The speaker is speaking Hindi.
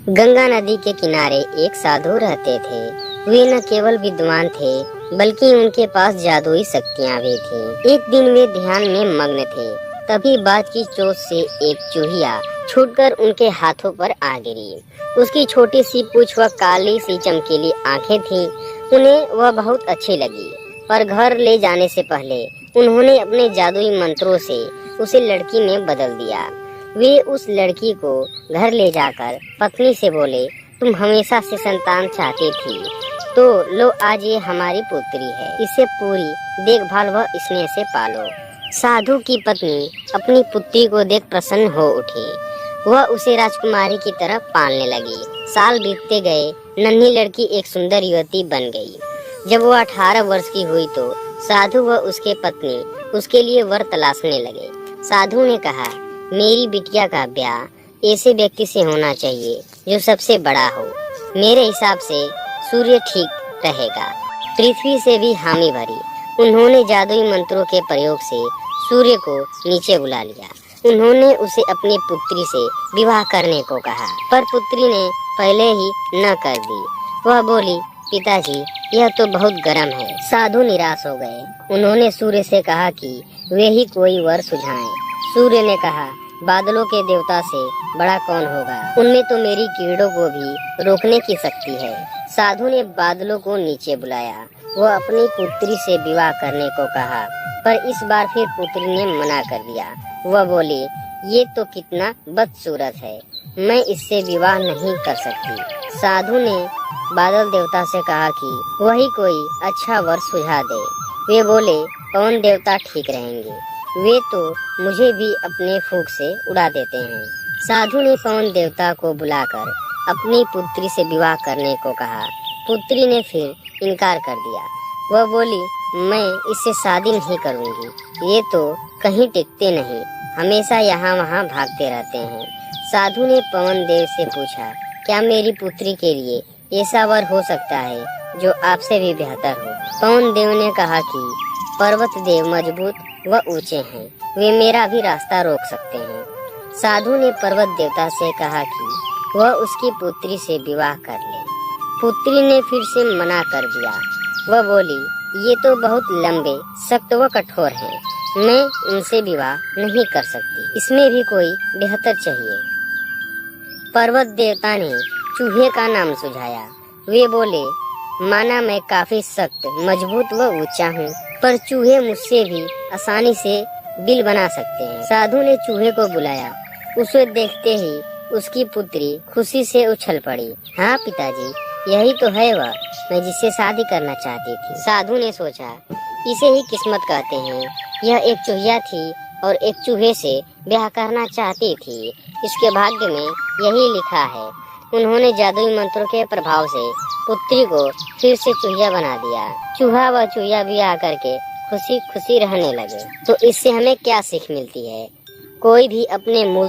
गंगा नदी के किनारे एक साधु रहते थे। वे न केवल विद्वान थे बल्कि उनके पास जादुई शक्तियाँ भी थीं। एक दिन वे ध्यान में मग्न थे, तभी बाज की चोंच से एक चूहिया छूटकर उनके हाथों पर आ गिरी। उसकी छोटी सी पूंछ व काली सी चमकीली आंखें थीं। उन्हें वह बहुत अच्छी लगी, पर घर ले जाने से पहले उन्होंने अपने जादुई मंत्रों से उसे लड़की में बदल दिया। वे उस लड़की को घर ले जाकर पत्नी से बोले, तुम हमेशा से संतान चाहती थी, तो लो आज ये हमारी पुत्री है, इसे पूरी देखभाल व स्नेह से पालो। साधु की पत्नी अपनी पुत्री को देख प्रसन्न हो उठी। वह उसे राजकुमारी की तरह पालने लगी। साल बीतते गए, नन्ही लड़की एक सुंदर युवती बन गई। जब वह 18 वर्ष की हुई तो साधु व उसके पत्नी उसके लिए वर तलाशने लगे। साधु ने कहा, मेरी बिटिया का ब्याह ऐसे व्यक्ति से होना चाहिए जो सबसे बड़ा हो। मेरे हिसाब से सूर्य ठीक रहेगा। पृथ्वी से भी हामी भरी। उन्होंने जादुई मंत्रों के प्रयोग से सूर्य को नीचे बुला लिया। उन्होंने उसे अपनी पुत्री से विवाह करने को कहा, पर पुत्री ने पहले ही न कर दी। वह बोली, पिताजी यह तो बहुत गर्म है। साधु निराश हो गए। उन्होंने सूर्य से कहा कि वे ही कोई वर सुझाएं। सूर्य ने कहा, बादलों के देवता से बड़ा कौन होगा? उनमें तो मेरी कीड़ों को भी रोकने की शक्ति है। साधु ने बादलों को नीचे बुलाया। वह अपनी पुत्री से विवाह करने को कहा, पर इस बार फिर पुत्री ने मना कर दिया। वह बोली, ये तो कितना बदसूरत है, मैं इससे विवाह नहीं कर सकती। साधु ने बादल देवता से कहा कि वही कोई अच्छा वर सुझा दे। वे बोले, पवन देवता ठीक रहेंगे, वे तो मुझे भी अपने फूंक से उड़ा देते हैं। साधु ने पवन देवता को बुलाकर अपनी पुत्री से विवाह करने को कहा। पुत्री ने फिर इनकार कर दिया। वह बोली, मैं इससे शादी नहीं करूंगी, ये तो कहीं टिकते नहीं, हमेशा यहाँ वहाँ भागते रहते हैं। साधु ने पवन देव से पूछा, क्या मेरी पुत्री के लिए ऐसा वर हो सकता है जो आपसे भी बेहतर हो? पवन देव ने कहा कि पर्वत देव मजबूत व ऊंचे हैं, वे मेरा भी रास्ता रोक सकते हैं। साधु ने पर्वत देवता से कहा कि वह उसकी पुत्री से विवाह कर ले। पुत्री ने फिर से मना कर दिया। वह बोली, ये तो बहुत लंबे, सख्त व कठोर हैं, मैं उनसे विवाह नहीं कर सकती, इसमें भी कोई बेहतर चाहिए। पर्वत देवता ने चूहे का नाम सुझाया। वे बोले, माना मैं काफी सख्त, मजबूत व ऊंचा हूँ, पर चूहे मुझसे भी आसानी से बिल बना सकते हैं। साधु ने चूहे को बुलाया। उसे देखते ही उसकी पुत्री खुशी से उछल पड़ी। हाँ पिताजी, यही तो है वह, मैं जिससे शादी करना चाहती थी। साधु ने सोचा, इसे ही किस्मत कहते हैं। यह एक चूहिया थी और एक चूहे से ब्याह करना चाहती थी। इसके भाग्य में यही लिखा है। उन्होंने जादुई मंत्रों के प्रभाव से पुत्री को फिर से चूहिया बना दिया। चूहा व चूहिया भी आकर के खुशी खुशी रहने लगे। तो इससे हमें क्या सीख मिलती है? कोई भी अपने मूल